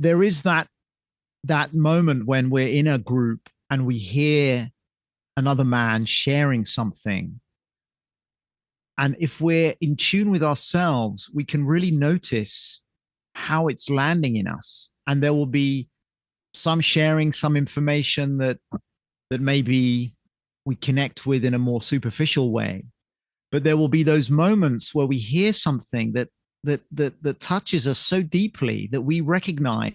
there is that moment when we're in a group and we hear another man sharing something. And if we're in tune with ourselves, we can really notice how it's landing in us. And there will be some sharing, some information that maybe we connect with in a more superficial way. But there will be those moments where we hear something that touches us so deeply that we recognize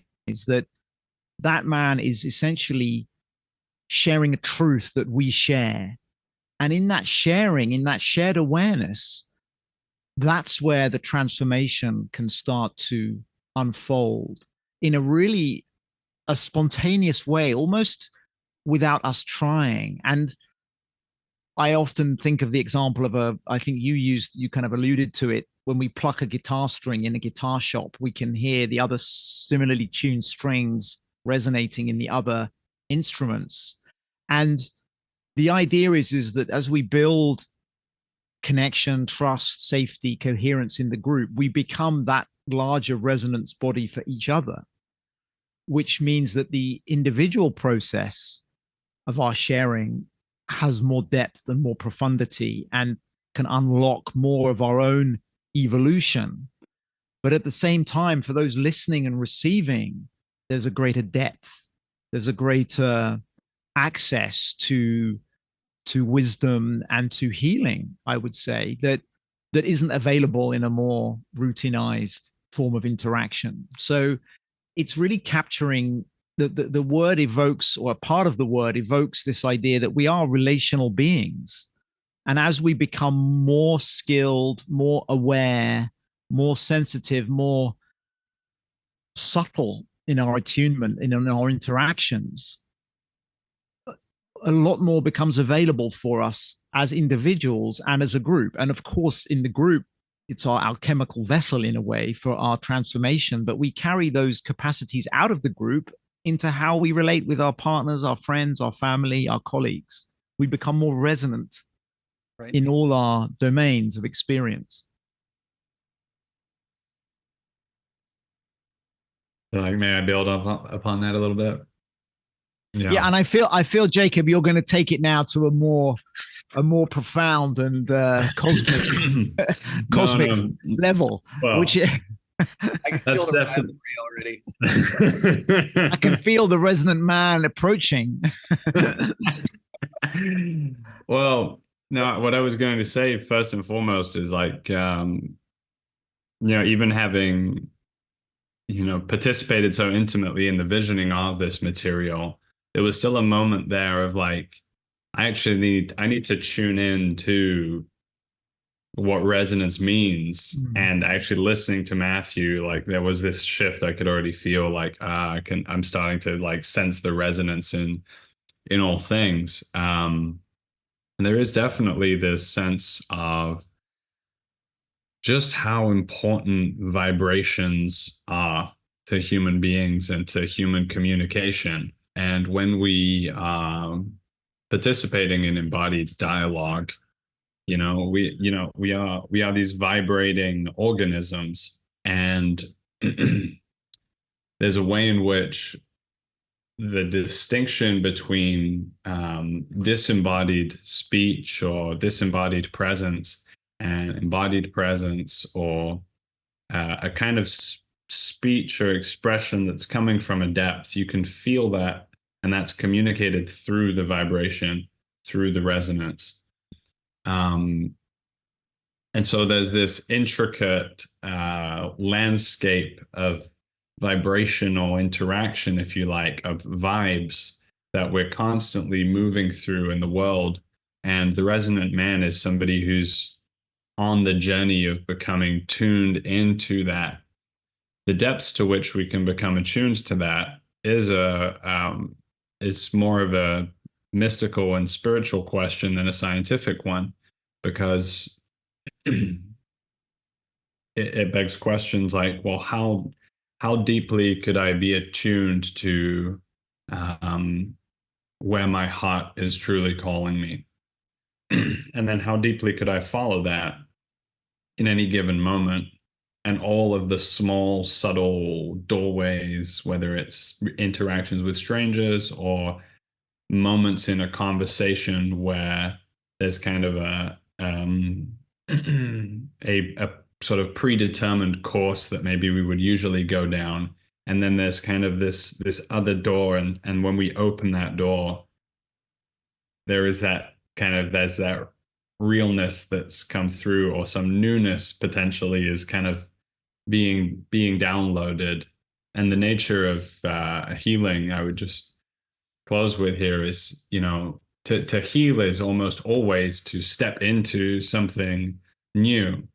that that man is essentially sharing a truth that we share. And in that sharing, in that shared awareness, that's where the transformation can start to unfold in a really a spontaneous way, almost without us trying. And I often think of the example of I think you kind of alluded to it. When we pluck a guitar string in a guitar shop, we can hear the other similarly tuned strings resonating in the other instruments. And the idea is that as we build connection, trust, safety, coherence in the group, we become that larger resonance body for each other, which means that the individual process of our sharing has more depth and more profundity and can unlock more of our own evolution. But at the same time, for those listening and receiving, there's a greater depth, there's a greater access to wisdom and to healing, I would say, that isn't available in a more routinized form of interaction. So it's really capturing the word evokes, or a part of the word evokes, this idea that we are relational beings. And as we become more skilled, more aware, more sensitive, more subtle in our attunement, in our interactions, a lot more becomes available for us as individuals and as a group. And of course, in the group, it's our alchemical vessel in a way for our transformation, but we carry those capacities out of the group into how we relate with our partners, our friends, our family, our colleagues. We become more resonant right in all our domains of experience. Like, may I build upon that a little bit? Yeah, and I feel Jacob, you're going to take it now to a more profound and cosmic level, well, which I can feel the definitely already. I can feel the resonant man approaching. Well, no, what I was going to say first and foremost is like, even having, participated so intimately in the visioning of this material, there was still a moment there of like, I need to tune in to what resonance means. And actually listening to Matthew, like there was this shift. I could already feel like I'm starting to like sense the resonance in all things. And there is definitely this sense of just how important vibrations are to human beings and to human communication. And when we are participating in embodied dialogue, we are these vibrating organisms, and there's a way in which the distinction between disembodied speech or disembodied presence and embodied presence, or a kind of speech or expression that's coming from a depth, you can feel that, and that's communicated through the vibration, through the resonance. And so there's this intricate landscape of vibrational interaction, if you like, of vibes that we're constantly moving through in the world. And the resonant man is somebody who's on the journey of becoming tuned into that. The depths to which we can become attuned to that is more of a mystical and spiritual question than a scientific one, because it begs questions like, well, how deeply could I be attuned to where my heart is truly calling me? And then how deeply could I follow that in any given moment? and all of the small, subtle doorways, whether it's interactions with strangers or moments in a conversation where there's kind of a sort of predetermined course that maybe we would usually go down, and then there's kind of this other door, and when we open that door, there's that realness that's come through, or some newness potentially is kind of being downloaded. And the nature of healing, I would just close with here, is, to heal is almost always to step into something new.